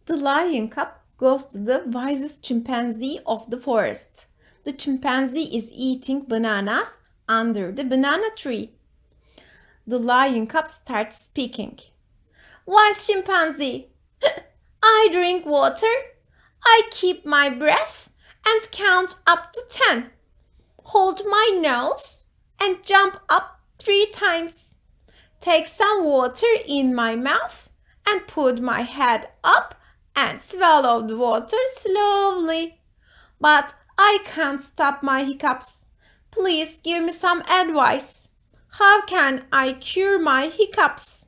The lion cub goes to the wisest chimpanzee of the forest. The chimpanzee is eating bananas under the banana tree. The lion cub starts speaking. Wise chimpanzee, I drink water, I keep my breath and count up to 10. Hold my nose and jump up 3 times. Take some water in my mouth and put my head up and swallow the water slowly. But I can't stop my hiccups. Please give me some advice. How can I cure my hiccups?